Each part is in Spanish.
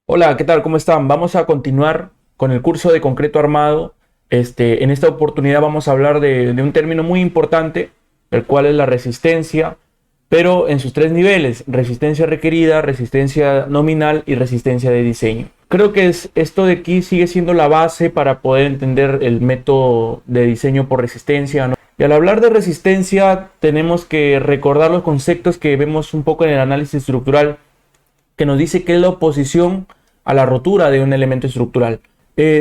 Hola, ¿qué tal? ¿Cómo están? Vamos a continuar con el curso de concreto armado. En esta oportunidad vamos a hablar de un término muy importante, el cual es la resistencia, pero en sus tres niveles: resistencia requerida, resistencia nominal y resistencia de diseño. Creo que esto de aquí sigue siendo la base para poder entender el método de diseño por resistencia, ¿no? Y al hablar de resistencia tenemos que recordar los conceptos que vemos un poco en el análisis estructural, que nos dice que es la oposición a la rotura de un elemento estructural.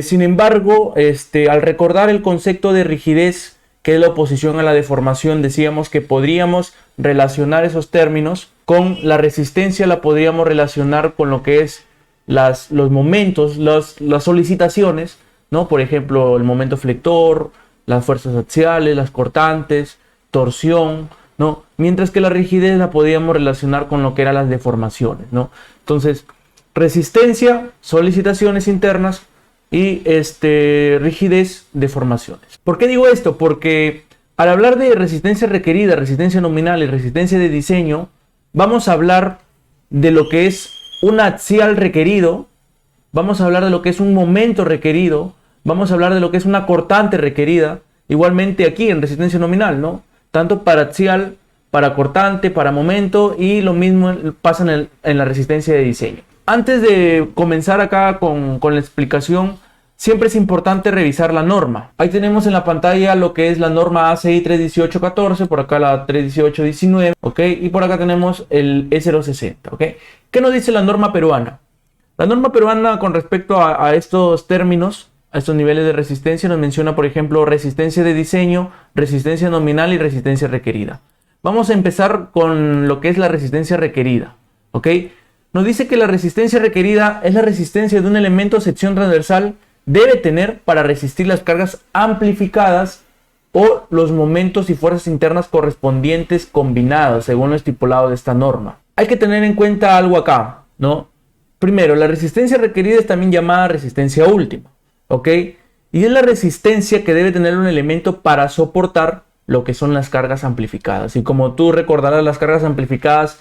Sin embargo, al recordar el concepto de rigidez, que es la oposición a la deformación, decíamos que podríamos relacionar esos términos con la resistencia. La podríamos relacionar con lo que es los momentos, las solicitaciones, ¿no? Por ejemplo, el momento flector, las fuerzas axiales, las cortantes, torsión, ¿no? Mientras que la rigidez la podíamos relacionar con lo que eran las deformaciones, ¿no? Entonces, resistencia, solicitaciones internas y rigidez, deformaciones. ¿Por qué digo esto? Porque al hablar de resistencia requerida, resistencia nominal y resistencia de diseño, vamos a hablar de lo que es un axial requerido, vamos a hablar de lo que es un momento requerido, vamos a hablar de lo que es una cortante requerida, igualmente aquí en resistencia nominal, ¿no? Tanto para axial, para cortante, para momento, y lo mismo pasa en la resistencia de diseño. Antes de comenzar acá con la explicación, siempre es importante revisar la norma. Ahí tenemos en la pantalla lo que es la norma ACI 31814, por acá la 31819, ¿ok? Y por acá tenemos el E060, ¿ok? ¿Qué nos dice la norma peruana? La norma peruana con respecto a estos términos, a estos niveles de resistencia, nos menciona, por ejemplo, resistencia de diseño, resistencia nominal y resistencia requerida. Vamos a empezar con lo que es la resistencia requerida, ¿ok? Nos dice que la resistencia requerida es la resistencia de un elemento sección transversal debe tener para resistir las cargas amplificadas o los momentos y fuerzas internas correspondientes combinadas, según lo estipulado de esta norma. Hay que tener en cuenta algo acá, ¿no? Primero, la resistencia requerida es también llamada resistencia última, ¿ok? Y es la resistencia que debe tener un elemento para soportar lo que son las cargas amplificadas. Y como tú recordarás, las cargas amplificadas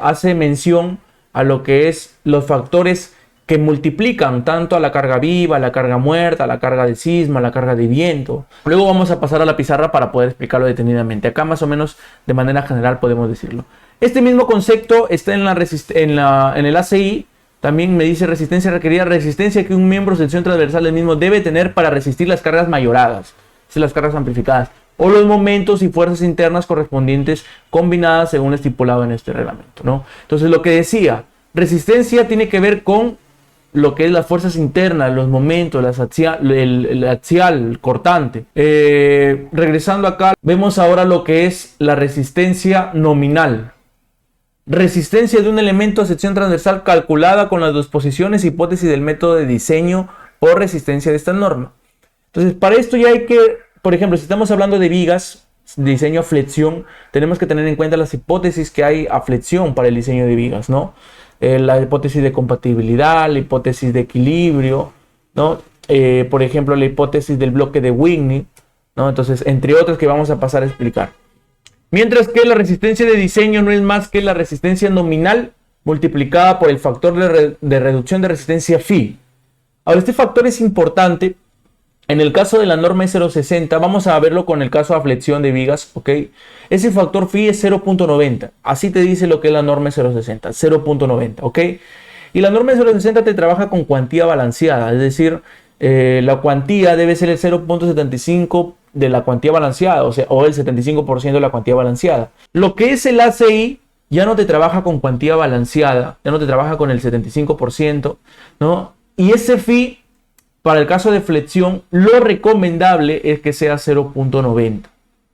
hace mención a lo que es los factores que multiplican tanto a la carga viva, a la carga muerta, a la carga de sismo, a la carga de viento. Luego vamos a pasar a la pizarra para poder explicarlo detenidamente. Acá más o menos de manera general podemos decirlo. Este mismo concepto está en el ACI. También me dice resistencia requerida, resistencia que un miembro sección transversal del mismo debe tener para resistir las cargas mayoradas, las cargas amplificadas, o los momentos y fuerzas internas correspondientes combinadas según estipulado en este reglamento, ¿no? Entonces, lo que decía, resistencia tiene que ver con lo que es las fuerzas internas, los momentos, el axial, el cortante. Regresando acá, vemos ahora lo que es la resistencia nominal. Resistencia de un elemento a sección transversal calculada con las dos posiciones, hipótesis del método de diseño por resistencia de esta norma. Entonces, para esto ya hay que, por ejemplo, si estamos hablando de vigas, diseño a flexión, tenemos que tener en cuenta las hipótesis que hay a flexión para el diseño de vigas, ¿no? La hipótesis de compatibilidad, la hipótesis de equilibrio, ¿no? Por ejemplo, la hipótesis del bloque de Whitney, ¿no? Entonces, entre otras que vamos a pasar a explicar. Mientras que la resistencia de diseño no es más que la resistencia nominal multiplicada por el factor de reducción de resistencia phi. Ahora, este factor es importante. En el caso de la norma E060, vamos a verlo con el caso de flexión de vigas, ¿ok? Ese factor phi es 0.90. Así te dice lo que es la norma E060, 0.90, ¿ok? Y la norma E060 te trabaja con cuantía balanceada, es decir, la cuantía debe ser el 0.75 de la cuantía balanceada, o el 75% de la cuantía balanceada. Lo que es el ACI ya no te trabaja con cuantía balanceada, ya no te trabaja con el 75%, ¿no? Y ese phi, para el caso de flexión, lo recomendable es que sea 0.90.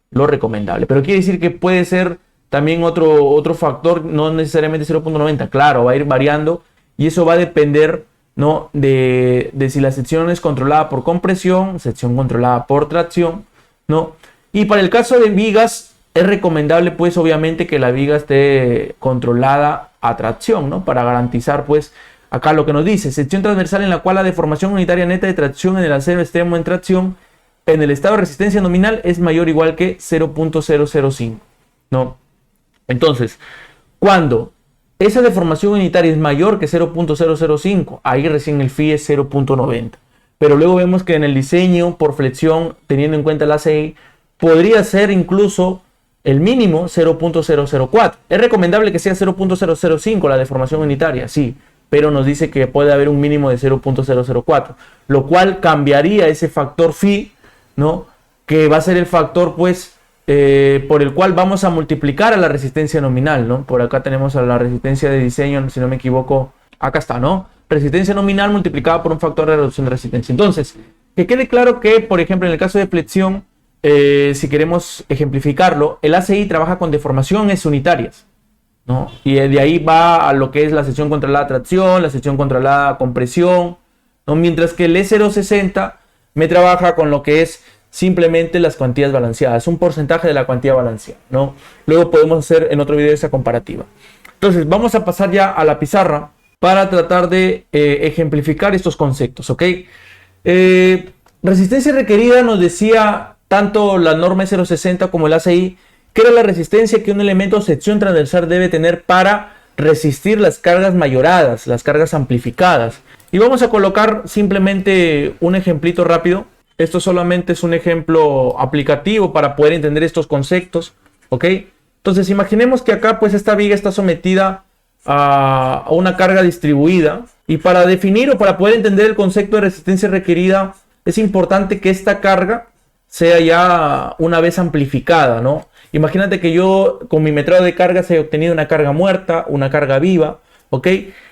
Lo recomendable. Pero quiere decir que puede ser también otro factor, no necesariamente 0.90. Claro, va a ir variando y eso va a depender, ¿no? de si la sección es controlada por compresión, sección controlada por tracción, ¿no? Y para el caso de vigas, es recomendable, pues, obviamente, que la viga esté controlada a tracción, ¿no? Para garantizar, pues, acá lo que nos dice, sección transversal en la cual la deformación unitaria neta de tracción en el acero extremo en tracción en el estado de resistencia nominal es mayor o igual que 0.005, ¿no? Entonces, cuando esa deformación unitaria es mayor que 0.005, ahí recién el phi es 0.90. Pero luego vemos que en el diseño por flexión, teniendo en cuenta el ACI, podría ser incluso el mínimo 0.004. Es recomendable que sea 0.005 la deformación unitaria, sí, pero nos dice que puede haber un mínimo de 0.004, lo cual cambiaría ese factor phi, ¿no? Que va a ser el factor, pues, por el cual vamos a multiplicar a la resistencia nominal, ¿no? Por acá tenemos a la resistencia de diseño, si no me equivoco, acá está, ¿no? Resistencia nominal multiplicada por un factor de reducción de resistencia. Entonces, que quede claro que, por ejemplo, en el caso de flexión, si queremos ejemplificarlo, el ACI trabaja con deformaciones unitarias, ¿no? Y de ahí va a lo que es la sección controlada tracción, la sección controlada compresión, ¿no? Mientras que el E060 me trabaja con lo que es simplemente las cuantías balanceadas, un porcentaje de la cuantía balanceada, ¿no? Luego podemos hacer en otro video esa comparativa. Entonces, vamos a pasar ya a la pizarra para tratar de ejemplificar estos conceptos, ¿ok? Resistencia requerida nos decía tanto la norma E060 como el ACI, que era la resistencia que un elemento o sección transversal debe tener para resistir las cargas mayoradas, las cargas amplificadas. Y vamos a colocar simplemente un ejemplito rápido. Esto solamente es un ejemplo aplicativo para poder entender estos conceptos, ¿ok? Entonces imaginemos que acá pues esta viga está sometida a una carga distribuida, y para definir o para poder entender el concepto de resistencia requerida es importante que esta carga sea ya una vez amplificada, ¿no? Imagínate que yo con mi metrado de cargas he obtenido una carga muerta, una carga viva, ¿ok?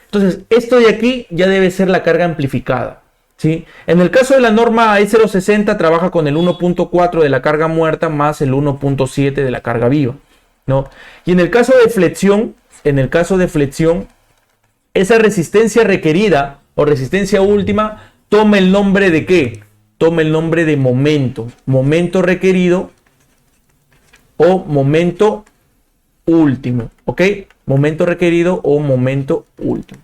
Entonces esto de aquí ya debe ser la carga amplificada, ¿sí? En el caso de la norma E060 trabaja con el 1.4 de la carga muerta más el 1.7 de la carga viva, ¿no? Y en el caso de flexión, esa resistencia requerida o resistencia última toma el nombre de ¿qué? Toma el nombre de momento, momento requerido o momento último, ¿ok? Momento requerido o momento último.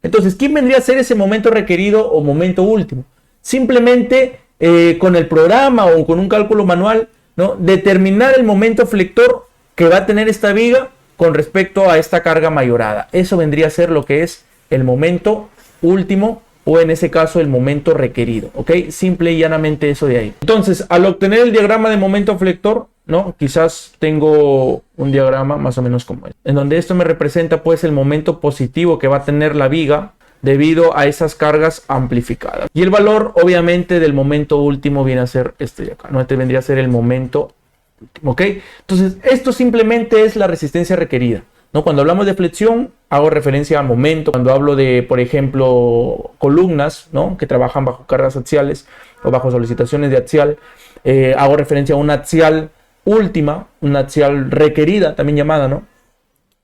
Entonces, ¿quién vendría a ser ese momento requerido o momento último? Simplemente con el programa o con un cálculo manual, ¿no? Determinar el momento flector que va a tener esta viga con respecto a esta carga mayorada. Eso vendría a ser lo que es el momento último, o en ese caso el momento requerido, ¿ok? Simple y llanamente eso de ahí. Entonces, al obtener el diagrama de momento flector, ¿no? Quizás tengo un diagrama más o menos como este, en donde esto me representa pues el momento positivo que va a tener la viga debido a esas cargas amplificadas. Y el valor, obviamente, del momento último viene a ser este de acá, ¿no? Este vendría a ser el momento último, ¿ok? Entonces, esto simplemente es la resistencia requerida, ¿no? Cuando hablamos de flexión, hago referencia a momento. Cuando hablo de, por ejemplo, columnas, ¿no? Que trabajan bajo cargas axiales o bajo solicitaciones de axial, hago referencia a una axial última, una axial requerida, también llamada, ¿no?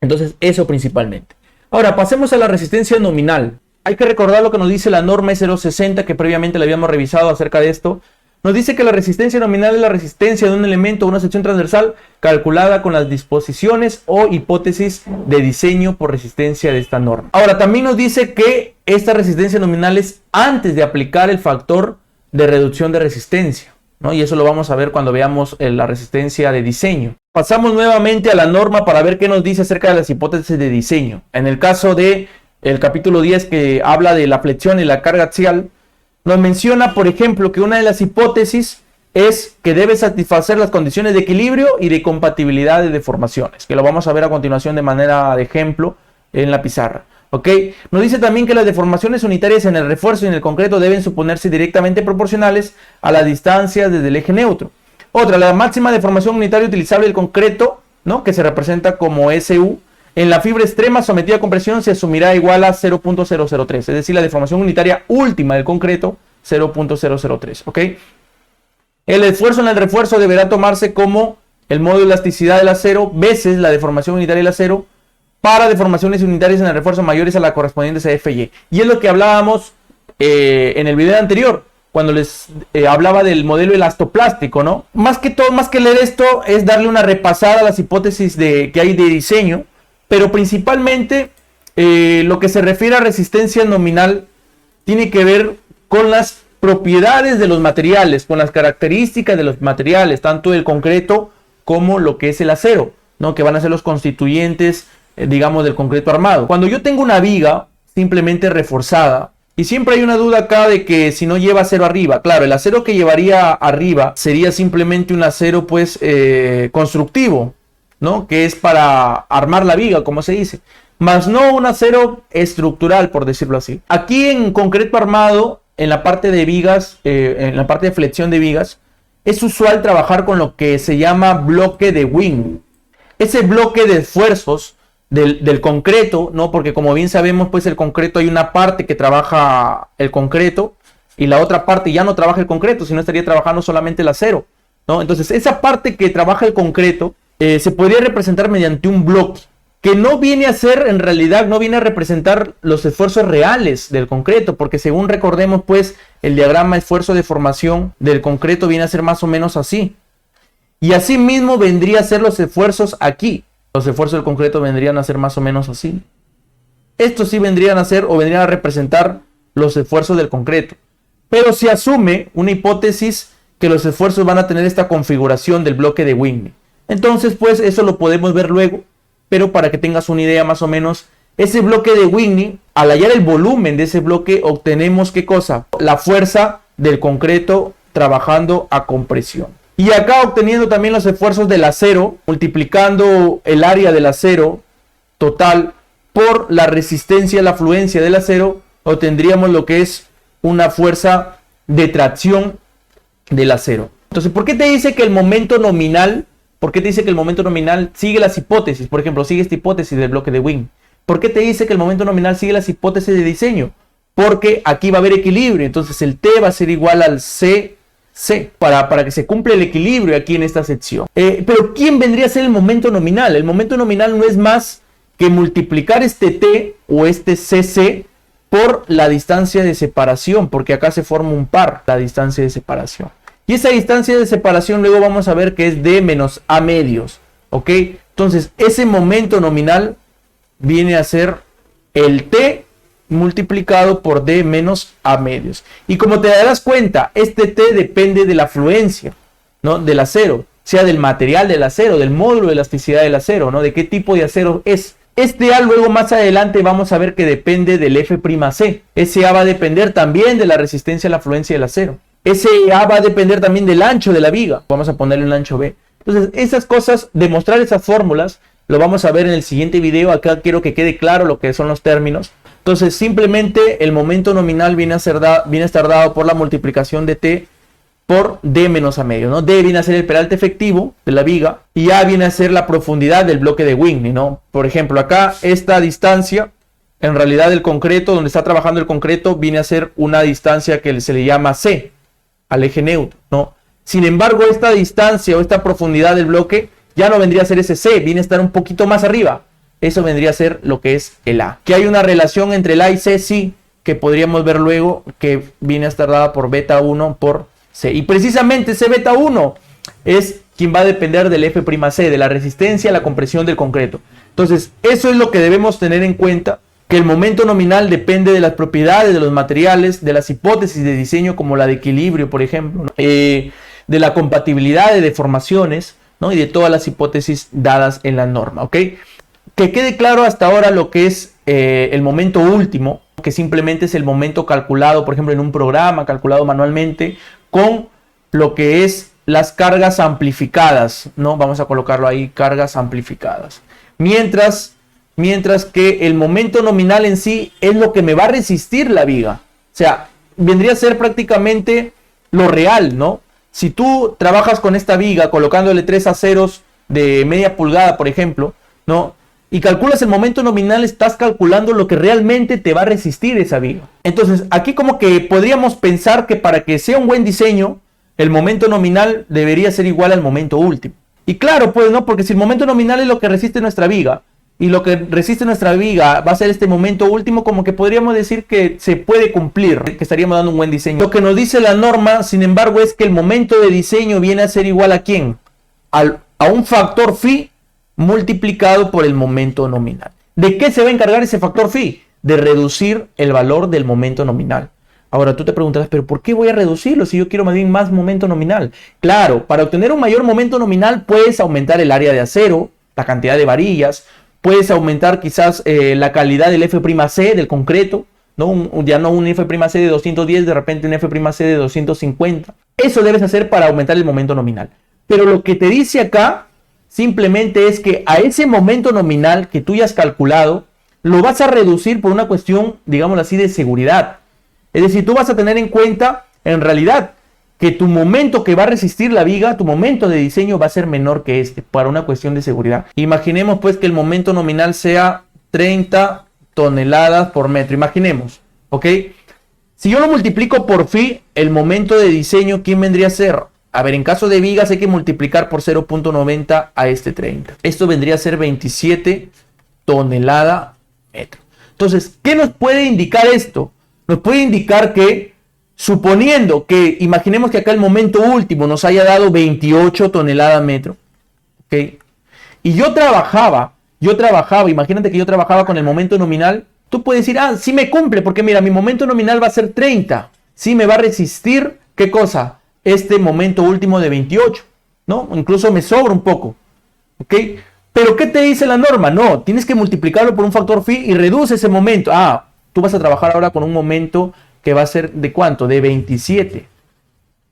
Entonces, eso principalmente. Ahora, pasemos a la resistencia nominal. Hay que recordar lo que nos dice la norma E060, que previamente la habíamos revisado acerca de esto. Nos dice que la resistencia nominal es la resistencia de un elemento o una sección transversal calculada con las disposiciones o hipótesis de diseño por resistencia de esta norma. Ahora, también nos dice que esta resistencia nominal es antes de aplicar el factor de reducción de resistencia, ¿no? Y eso lo vamos a ver cuando veamos la resistencia de diseño. Pasamos nuevamente a la norma para ver qué nos dice acerca de las hipótesis de diseño. En el caso de el capítulo 10, que habla de la flexión y la carga axial, nos menciona, por ejemplo, que una de las hipótesis es que debe satisfacer las condiciones de equilibrio y de compatibilidad de deformaciones, que lo vamos a ver a continuación de manera de ejemplo en la pizarra, ¿ok? Nos dice también que las deformaciones unitarias en el refuerzo y en el concreto deben suponerse directamente proporcionales a la distancia desde el eje neutro. Otra, la máxima deformación unitaria utilizable del concreto, ¿no? Que se representa como SU, en la fibra extrema sometida a compresión se asumirá igual a 0.003, es decir, la deformación unitaria última del concreto, 0.003, ¿ok? El esfuerzo en el refuerzo deberá tomarse como el modo de elasticidad del acero veces la deformación unitaria del acero para deformaciones unitarias en el refuerzo mayores a la correspondiente a FY. Y es lo que hablábamos en el video anterior, cuando les hablaba del modelo elastoplástico, ¿no? Más que leer esto, es darle una repasada a las hipótesis que hay de diseño. Pero principalmente lo que se refiere a resistencia nominal tiene que ver con las propiedades de los materiales, con las características de los materiales, tanto el concreto como lo que es el acero, ¿no? Que van a ser los constituyentes digamos, del concreto armado. Cuando yo tengo una viga simplemente reforzada, y siempre hay una duda acá de que si no lleva acero arriba. Claro, el acero que llevaría arriba sería simplemente un acero pues constructivo, ¿no? Que es para armar la viga, como se dice. Más no un acero estructural, por decirlo así. Aquí en concreto armado, en la parte de vigas, en la parte de flexión de vigas, es usual trabajar con lo que se llama bloque de Wing. Ese bloque de esfuerzos del concreto, ¿no? Porque como bien sabemos, pues el concreto hay una parte que trabaja el concreto y la otra parte ya no trabaja el concreto, sino estaría trabajando solamente el acero, ¿no? Entonces, esa parte que trabaja el concreto se podría representar mediante un bloque que no viene a ser, en realidad, no viene a representar los esfuerzos reales del concreto, porque según recordemos, pues, el diagrama esfuerzo de formación del concreto viene a ser más o menos así. Y así mismo vendría a ser los esfuerzos aquí. Los esfuerzos del concreto vendrían a ser más o menos así. Estos sí vendrían a ser o vendrían a representar los esfuerzos del concreto. Pero se asume una hipótesis que los esfuerzos van a tener esta configuración del bloque de Whitney. Entonces, pues, eso lo podemos ver luego. Pero para que tengas una idea más o menos, ese bloque de Whitney, al hallar el volumen de ese bloque, obtenemos ¿qué cosa? La fuerza del concreto trabajando a compresión. Y acá obteniendo también los esfuerzos del acero, multiplicando el área del acero total por la resistencia a la fluencia del acero, obtendríamos lo que es una fuerza de tracción del acero. Entonces, ¿por qué te dice que el momento nominal, sigue las hipótesis? Por ejemplo, sigue esta hipótesis del bloque de Wing. ¿Por qué te dice que el momento nominal sigue las hipótesis de diseño? Porque aquí va a haber equilibrio, entonces el T va a ser igual al C para que se cumpla el equilibrio aquí en esta sección. Pero ¿quién vendría a ser el momento nominal? El momento nominal no es más que multiplicar este T o este CC por la distancia de separación, porque acá se forma un par, la distancia de separación. Y esa distancia de separación luego vamos a ver que es D menos A medios, ¿ok? Entonces ese momento nominal viene a ser el T multiplicado por D menos A medios. Y como te darás cuenta, este T depende de la fluencia, ¿no? Del acero, sea del material del acero, del módulo de elasticidad del acero, ¿no? De qué tipo de acero es. Este A luego más adelante vamos a ver que depende del F'C. Ese A va a depender también de la resistencia a la fluencia del acero. Ese A va a depender también del ancho de la viga. Vamos a ponerle un ancho B. Entonces, esas cosas, demostrar esas fórmulas, lo vamos a ver en el siguiente video. Acá quiero que quede claro lo que son los términos. Entonces, simplemente el momento nominal viene a estar dado por la multiplicación de T por D menos A medio, ¿no? D viene a ser el peralte efectivo de la viga y A viene a ser la profundidad del bloque de Whitney, ¿no? Por ejemplo, acá esta distancia, en realidad el concreto, donde está trabajando el concreto, viene a ser una distancia que se le llama C, al eje neutro, ¿no? Sin embargo, esta distancia o esta profundidad del bloque ya no vendría a ser ese C, viene a estar un poquito más arriba. Eso vendría a ser lo que es el A. Que hay una relación entre el A y C, sí, que podríamos ver luego, que viene a estar dada por beta 1 por C. Y precisamente ese beta 1 es quien va a depender del F'C, de la resistencia a la compresión del concreto. Entonces, eso es lo que debemos tener en cuenta, que el momento nominal depende de las propiedades de los materiales, de las hipótesis de diseño como la de equilibrio, por ejemplo, ¿no? De la compatibilidad de deformaciones, ¿no? Y de todas las hipótesis dadas en la norma, ¿ok? Que quede claro hasta ahora lo que es el momento último, que simplemente es el momento calculado, por ejemplo, en un programa, calculado manualmente, con lo que es las cargas amplificadas, ¿no? Vamos a colocarlo ahí, cargas amplificadas. Mientras que el momento nominal en sí es lo que me va a resistir la viga. O sea, vendría a ser prácticamente lo real, ¿no? Si tú trabajas con esta viga colocándole 3 aceros de media pulgada, por ejemplo, ¿no? Y calculas el momento nominal, estás calculando lo que realmente te va a resistir esa viga. Entonces, aquí como que podríamos pensar que para que sea un buen diseño, el momento nominal debería ser igual al momento último. Y claro, pues, ¿no? Porque si el momento nominal es lo que resiste nuestra viga, y lo que resiste nuestra viga va a ser este momento último, como que podríamos decir que se puede cumplir, que estaríamos dando un buen diseño. Lo que nos dice la norma, sin embargo, es que el momento de diseño viene a ser igual a ¿quién? A un factor phi multiplicado por el momento nominal. ¿De qué se va a encargar ese factor phi? De reducir el valor del momento nominal. Ahora tú te preguntarás, ¿pero por qué voy a reducirlo si yo quiero más bien más momento nominal? Claro, para obtener un mayor momento nominal puedes aumentar el área de acero, la cantidad de varillas, Puedes aumentar quizás la calidad del F'C del concreto, ¿no? Ya no un F'C de 210, de repente un F'C de 250. Eso debes hacer para aumentar el momento nominal. Pero lo que te dice acá simplemente es que a ese momento nominal que tú ya has calculado, lo vas a reducir por una cuestión, digamos así, de seguridad. Es decir, tú vas a tener en cuenta, en realidad, que tu momento que va a resistir la viga, tu momento de diseño va a ser menor que este, para una cuestión de seguridad. Imaginemos pues que el momento nominal sea 30 toneladas por metro. Imaginemos, ¿ok? Si yo lo multiplico por phi, el momento de diseño, ¿quién vendría a ser? A ver, en caso de vigas hay que multiplicar por 0.90 a este 30. Esto vendría a ser 27 toneladas metro. Entonces, ¿qué nos puede indicar esto? Nos puede indicar que, suponiendo que, imaginemos que acá el momento último nos haya dado 28 toneladas metro, ¿ok? Y yo trabajaba, imagínate que yo trabajaba con el momento nominal, tú puedes decir, sí me cumple, porque mira, mi momento nominal va a ser 30, sí me va a resistir, ¿qué cosa? Este momento último de 28, ¿no? Incluso me sobra un poco, ¿ok? Pero ¿qué te dice la norma? No, tienes que multiplicarlo por un factor phi y reduce ese momento. Tú vas a trabajar ahora con un momento que va a ser ¿de cuánto? De 27.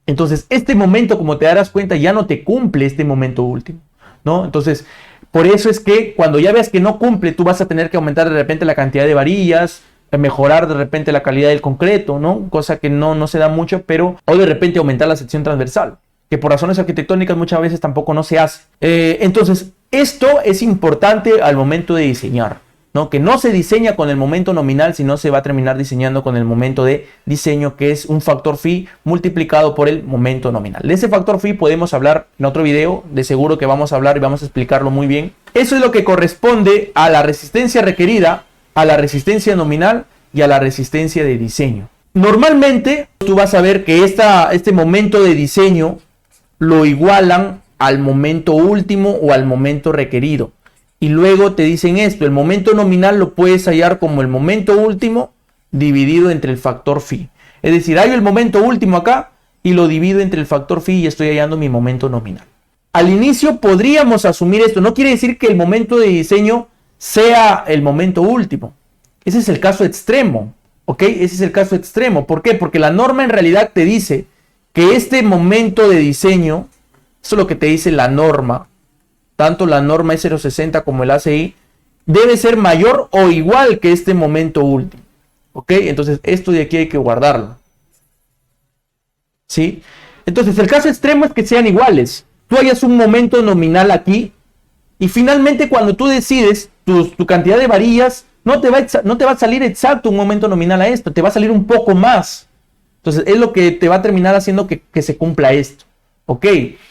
Entonces, este momento, como te darás cuenta, ya no te cumple este momento último, ¿no? Entonces, por eso es que cuando ya veas que no cumple, tú vas a tener que aumentar de repente la cantidad de varillas, mejorar de repente la calidad del concreto, ¿no? Cosa que no se da mucho, pero o de repente aumentar la sección transversal, que por razones arquitectónicas muchas veces tampoco no se hace. Entonces, esto es importante al momento de diseñar, ¿no? Que no se diseña con el momento nominal, sino se va a terminar diseñando con el momento de diseño, que es un factor phi multiplicado por el momento nominal. De ese factor phi podemos hablar en otro video, de seguro que vamos a hablar y vamos a explicarlo muy bien. Eso es lo que corresponde a la resistencia requerida, a la resistencia nominal y a la resistencia de diseño. Normalmente tú vas a ver que este momento de diseño lo igualan al momento último o al momento requerido. Y luego te dicen esto, el momento nominal lo puedes hallar como el momento último dividido entre el factor phi. Es decir, hallo el momento último acá y lo divido entre el factor phi y estoy hallando mi momento nominal. Al inicio podríamos asumir esto, no quiere decir que el momento de diseño sea el momento último. Ese es el caso extremo, ¿ok? Ese es el caso extremo. ¿Por qué? Porque la norma en realidad te dice que este momento de diseño, eso es lo que te dice la norma, tanto la norma E060 como el ACI, debe ser mayor o igual que este momento último, ¿ok? Entonces esto de aquí hay que guardarlo, ¿sí? Entonces el caso extremo es que sean iguales. Tú hayas un momento nominal aquí y finalmente cuando tú decides tu cantidad de varillas, no te va a salir exacto un momento nominal a esto, te va a salir un poco más. Entonces es lo que te va a terminar haciendo que se cumpla esto, ¿ok?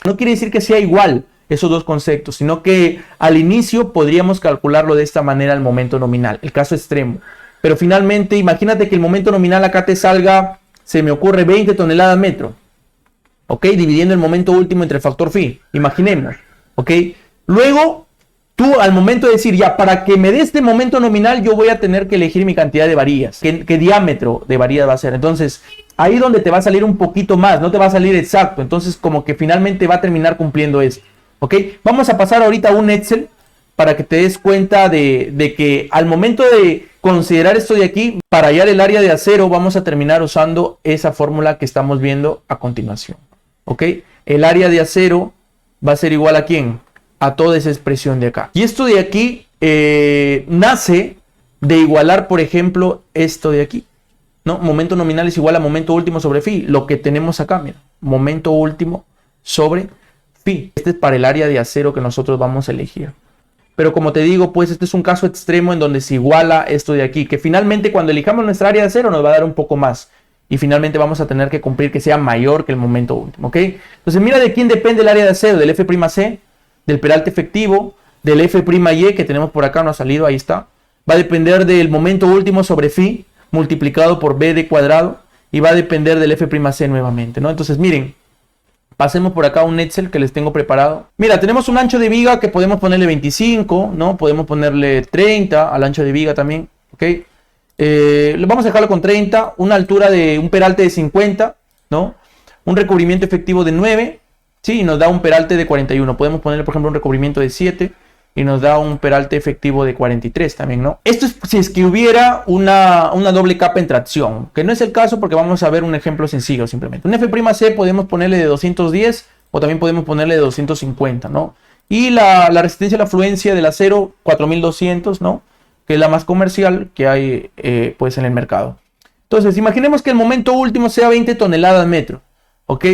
No quiere decir que sea igual esos dos conceptos, sino que al inicio podríamos calcularlo de esta manera el momento nominal, el caso extremo. Pero finalmente, imagínate que el momento nominal acá te salga, se me ocurre 20 toneladas metro, ¿ok? Dividiendo el momento último entre el factor phi, imaginemos, ¿ok? Luego, tú al momento de decir, ya, para que me dé este momento nominal, yo voy a tener que elegir mi cantidad de varillas, qué diámetro de varillas va a ser. Entonces, ahí donde te va a salir un poquito más, no te va a salir exacto, entonces como que finalmente va a terminar cumpliendo esto. ¿Ok? Vamos a pasar ahorita a un Excel para que te des cuenta de que al momento de considerar esto de aquí, para hallar el área de acero, vamos a terminar usando esa fórmula que estamos viendo a continuación. ¿Ok? El área de acero va a ser igual a ¿quién? A toda esa expresión de acá. Y esto de aquí nace de igualar, por ejemplo, esto de aquí, ¿no? Momento nominal es igual a momento último sobre phi. Lo que tenemos acá, mira. Momento último sobre phi. Este es para el área de acero que nosotros vamos a elegir. Pero como te digo, pues este es un caso extremo en donde se iguala esto de aquí. Que finalmente cuando elijamos nuestra área de acero nos va a dar un poco más. Y finalmente vamos a tener que cumplir que sea mayor que el momento último. ¿Ok? Entonces mira de quién depende el área de acero. Del F'C, del peralte efectivo, del F'Y que tenemos por acá, no ha salido, ahí está. Va a depender del momento último sobre phi multiplicado por b de cuadrado. Y va a depender del F'C nuevamente, ¿no? Entonces miren. Pasemos por acá un Excel que les tengo preparado. Mira, tenemos un ancho de viga que podemos ponerle 25, ¿no? Podemos ponerle 30 al ancho de viga también, ¿ok? Vamos a dejarlo con 30, una altura de un peralte de 50, ¿no? Un recubrimiento efectivo de 9, ¿sí? Y nos da un peralte de 41. Podemos ponerle, por ejemplo, un recubrimiento de 7 y nos da un peralte efectivo de 43 también, ¿no? Esto es si es que hubiera una doble capa en tracción, que no es el caso porque vamos a ver un ejemplo sencillo simplemente. Un F'C podemos ponerle de 210 o también podemos ponerle de 250, ¿no? Y la resistencia a la fluencia del acero, 4200, ¿no? Que es la más comercial que hay pues en el mercado. Entonces, imaginemos que el momento último sea 20 toneladas metro, ¿ok?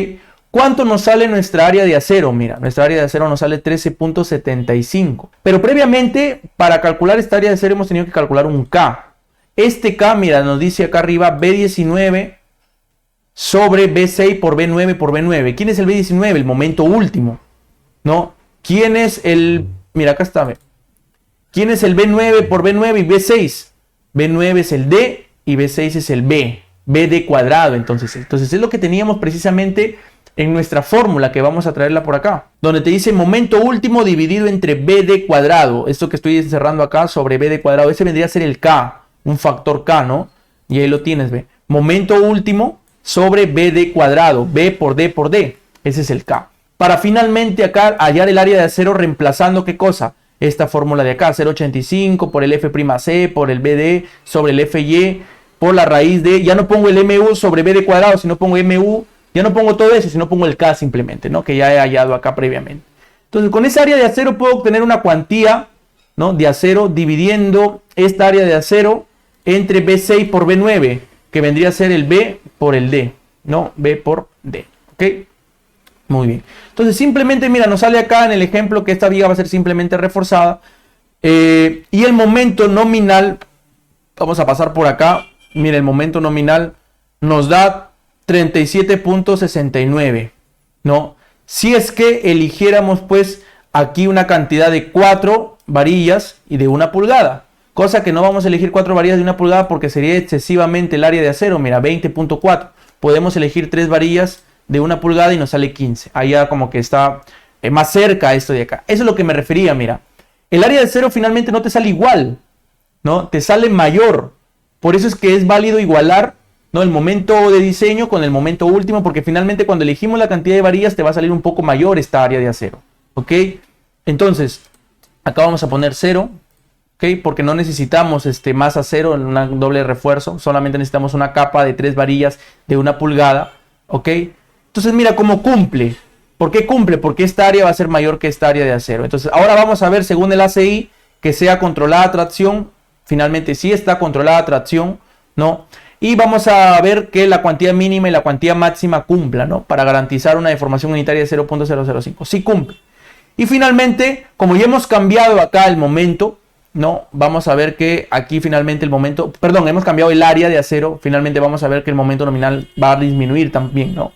¿Cuánto nos sale nuestra área de acero? Mira, nuestra área de acero nos sale 13.75. Pero previamente, para calcular esta área de acero hemos tenido que calcular un K. Este K, mira, nos dice acá arriba B19 sobre B6 por B9 por B9. ¿Quién es el B19? El momento último, ¿no? ¿Quién es el...? Mira, acá está. ¿Quién es el B9 por B9 y B6? B9 es el D y B6 es el B. BD cuadrado, entonces es lo que teníamos precisamente en nuestra fórmula, que vamos a traerla por acá, donde te dice momento último dividido entre BD cuadrado. Esto que estoy encerrando acá sobre BD cuadrado, ese vendría a ser el K, un factor K, ¿no? Y ahí lo tienes, ve. Momento último sobre BD cuadrado, B por D por D. Ese es el K. Para finalmente acá hallar el área de acero reemplazando, ¿qué cosa? Esta fórmula de acá, 0.85 por el F'C, por el BD sobre el FY, por la raíz de, ya no pongo el MU sobre BD cuadrado, sino pongo MU, ya no pongo todo eso, sino pongo el K simplemente, ¿no? Que ya he hallado acá previamente. Entonces, con esa área de acero puedo obtener una cuantía, ¿no? De acero dividiendo esta área de acero entre B6 por B9, que vendría a ser el B por el D, ¿no? B por D, ¿ok? Muy bien. Entonces, simplemente, mira, nos sale acá en el ejemplo que esta viga va a ser simplemente reforzada. Y el momento nominal, vamos a pasar por acá. Mira, el momento nominal nos da 37.69, ¿no? Si es que eligiéramos, pues, aquí una cantidad de 4 varillas y de 1 pulgada. Cosa que no vamos a elegir 4 varillas de 1 pulgada porque sería excesivamente el área de acero. Mira, 20.4. Podemos elegir 3 varillas de 1 pulgada y nos sale 15. Ahí ya como que está más cerca esto de acá. Eso es lo que me refería, mira. El área de acero finalmente no te sale igual, ¿no? Te sale mayor. Por eso es que es válido igualar, ¿no? El momento de diseño con el momento último, porque finalmente cuando elegimos la cantidad de varillas te va a salir un poco mayor esta área de acero, ¿ok? Entonces, acá vamos a poner 0, ¿ok? Porque no necesitamos más acero en un doble refuerzo, solamente necesitamos una capa de 3 varillas de 1 pulgada, ¿ok? Entonces mira cómo cumple. ¿Por qué cumple? Porque esta área va a ser mayor que esta área de acero. Entonces ahora vamos a ver según el ACI que sea controlada tracción. Finalmente sí está controlada tracción, ¿no? Y vamos a ver que la cuantía mínima y la cuantía máxima cumpla, ¿no? Para garantizar una deformación unitaria de 0.005. Sí cumple. Y finalmente, como ya hemos cambiado acá el momento, ¿no? Vamos a ver que aquí finalmente el momento, perdón, hemos cambiado el área de acero. Finalmente vamos a ver que el momento nominal va a disminuir también, ¿no?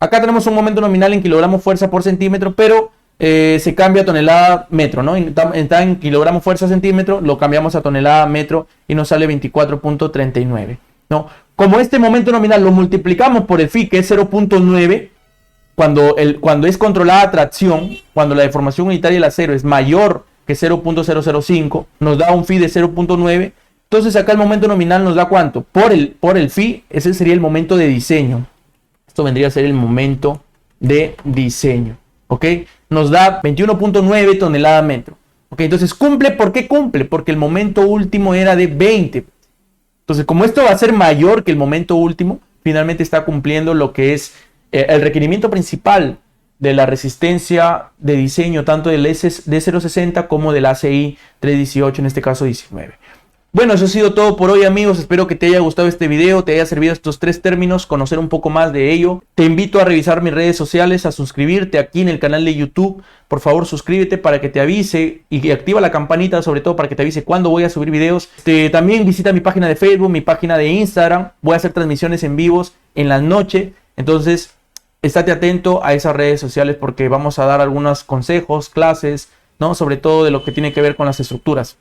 Acá tenemos un momento nominal en kilogramos fuerza por centímetro, pero se cambia a tonelada metro, ¿no? Está en kilogramos fuerza centímetro, lo cambiamos a tonelada metro y nos sale 24.39, ¿no? Como este momento nominal lo multiplicamos por el phi, que es 0.9, cuando es controlada tracción, cuando la deformación unitaria del acero es mayor que 0.005, nos da un phi de 0.9. Entonces acá el momento nominal nos da ¿cuánto? Por el phi, ese sería el momento de diseño. Esto vendría a ser el momento de diseño, ¿ok? Nos da 21.9 toneladas metro, ¿ok? Entonces cumple, ¿por qué cumple? Porque el momento último era de 20. Entonces, como esto va a ser mayor que el momento último, finalmente está cumpliendo lo que es el requerimiento principal de la resistencia de diseño, tanto del D060 como del ACI 318, en este caso 19. Bueno, eso ha sido todo por hoy, amigos. Espero que te haya gustado este video, te haya servido estos 3 términos, conocer un poco más de ello. Te invito a revisar mis redes sociales, a suscribirte aquí en el canal de YouTube. Por favor, suscríbete para que te avise y activa la campanita, sobre todo para que te avise cuando voy a subir videos. También visita mi página de Facebook, mi página de Instagram. Voy a hacer transmisiones en vivos en la noche. Entonces, estate atento a esas redes sociales porque vamos a dar algunos consejos, clases, ¿no? Sobre todo de lo que tiene que ver con las estructuras.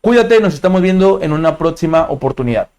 Cuídate, nos estamos viendo en una próxima oportunidad.